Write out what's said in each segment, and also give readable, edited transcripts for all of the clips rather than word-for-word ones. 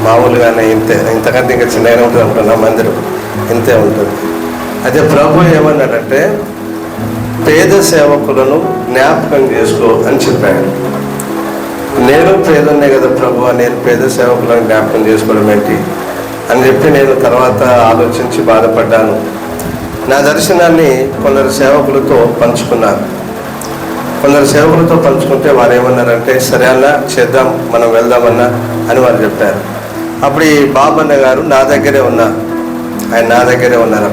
మామూలుగానే ఇంతే, ఇంతకంటే ఇంకా చిన్నగానే ఉంటుంది అనుకున్నా మందిరం, ఇంతే ఉంటుంది. అయితే ప్రభు ఏమన్నాడంటే పేద సేవకులను జ్ఞాపకం చేసుకో అని చెప్పాడు. నేను పేదనే కదా ప్రభు, నేను పేద సేవకులను జ్ఞాపకం చేసుకోవడం ఏంటి అని చెప్పి నేను తర్వాత ఆలోచించి బాధపడ్డాను. నా దర్శనాన్ని కొందరు సేవకులతో పంచుకున్నాను. కొందరు సేవకులతో పంచుకుంటే వారు ఏమన్నారంటే సరే అన్నా చేద్దాం, మనం వెళ్దామన్నా అని వారు చెప్పారు. అప్పుడు ఈ బాబన్న గారు నా దగ్గరే ఉన్నారు, ఆయన నా దగ్గరే ఉన్నారు.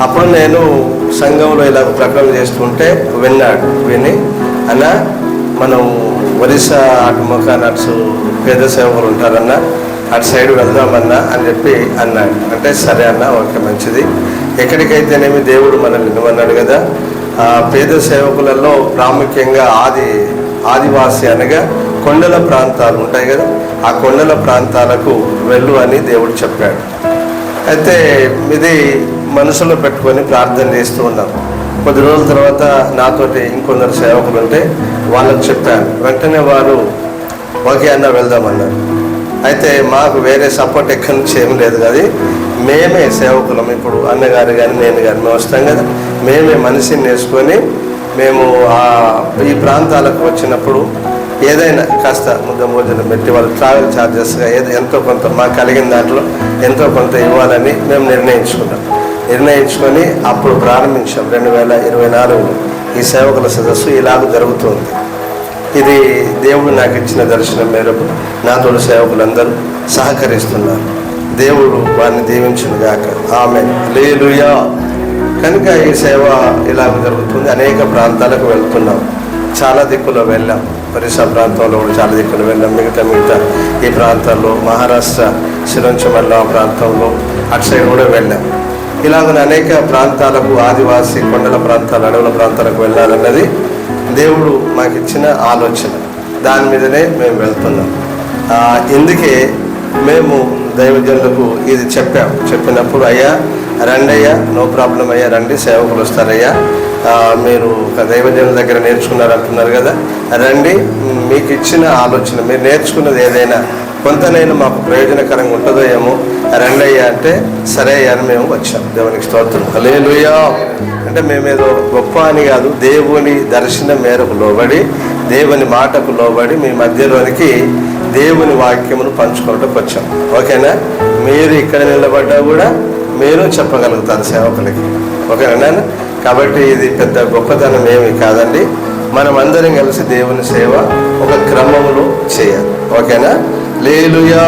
అప్పుడు నేను సంఘంలో ఇలా ప్రకటన చేస్తుంటే విని అన్న మనం ఒరిస్సా అటు మొఖాన్ అటు పేద సేవకులు ఉంటారన్నా, అటు సైడ్ వెళ్దామన్నా అని చెప్పి అన్నాడు. అంటే సరే అన్న, ఓకే మంచిది. ఎక్కడికైతేనేమి దేవుడు మనల్ని నిలవన్నాడు కదా. ఆ పేద సేవకులలో ప్రాముఖ్యంగా ఆదివాసి అనగా కొండల ప్రాంతాలు ఉంటాయి కదా, ఆ కొండల ప్రాంతాలకు వెళ్ళు అని దేవుడు చెప్పాడు. అయితే ఇది మనసులో పెట్టుకొని ప్రార్థన చేస్తూ ఉన్నాం. కొద్ది రోజుల తర్వాత నాతోటి ఇంకొందరు సేవకులు ఉంటే వాళ్ళకి చెప్పాను. వెంటనే వారు ఓకే అన్న వెళ్దామన్నారు. అయితే మాకు వేరే సపోర్ట్ ఎక్కడి నుంచి ఏం లేదు కదా, మేమే సేవకులం. ఇప్పుడు అన్నగారు కానీ నేను కానీ మేము వస్తాం కదా, మేమే మనిషిని నేర్చుకొని మేము ఈ ప్రాంతాలకు వచ్చినప్పుడు ఏదైనా కాస్త ముద్ద భోజనం పెట్టి వాళ్ళు ట్రావెల్ ఛార్జెస్గా ఎంతో కొంత మాకు కలిగిన దాంట్లో ఎంతో కొంత ఇవ్వాలని మేము నిర్ణయించుకొని అప్పుడు ప్రారంభించాం. 2024 ఈ సేవకుల సదస్సు ఇలాగ జరుగుతుంది. ఇది దేవుడు నాకు ఇచ్చిన దర్శనం మేరకు నాతోడు సేవకులందరూ సహకరిస్తున్నారు. దేవుడు వారిని దీవించును గాక. ఆమేన్. హల్లెలూయా. కనుక ఈ సేవ ఇలాగ జరుగుతుంది. అనేక ప్రాంతాలకు వెళ్తున్నాం, చాలా దిక్కులో వెళ్ళాం. ఒరిస్సా ప్రాంతంలో కూడా చాలా దిక్కులు వెళ్ళాం. మిగతా ఈ ప్రాంతాల్లో మహారాష్ట్ర సిరంచమల్ల ప్రాంతంలో అటు సైడ్ కూడా వెళ్ళాం. ఇలాగ అనేక ప్రాంతాలకు, ఆదివాసి కొండల ప్రాంతాలు, అడవుల ప్రాంతాలకు వెళ్ళాలన్నది దేవుడు మాకు ఇచ్చిన ఆలోచన. దాని మీదనే మేము వెళ్తున్నాం. ఇందుకే మేము దైవజనులకు ఇది చెప్పినప్పుడు అయ్యా రండి అయ్యా, నో ప్రాబ్లం అయ్యా, రండి సేవకులు వస్తారయ్యా, మీరు దైవజనుల దగ్గర నేర్చుకున్నారంటున్నారు కదా, రండి, మీకు ఇచ్చిన ఆలోచన మీరు నేర్చుకున్నది ఏదైనా కొంతనైనా మాకు ప్రయోజనకరంగా ఉంటుందో ఏమో, రండి అయ్యా అంటే సరే అయ్యా అని మేము వచ్చాం. దేవునికి స్తోత్రం. హల్లెలూయా. అంటే మేమేదో గొప్ప అని కాదు, దేవుని దర్శనం మేరకు లోబడి, దేవుని మాటకు లోబడి మీ మధ్యలోనికి దేవుని వాక్యమును పంచుకోవడానికి వచ్చాం. ఓకేనా? మీరు ఇక్కడ నిలబడ్డా కూడా మీరు చెప్పగలుగుతారు సేవకులకి. ఓకేనా? కాబట్టి ఇది పెద్ద గొప్పతనం ఏమి కాదండి. మనం అందరం కలిసి దేవుని సేవ ఒక క్రమంలో చేయాలి. ఓకేనా? హల్లెలూయా.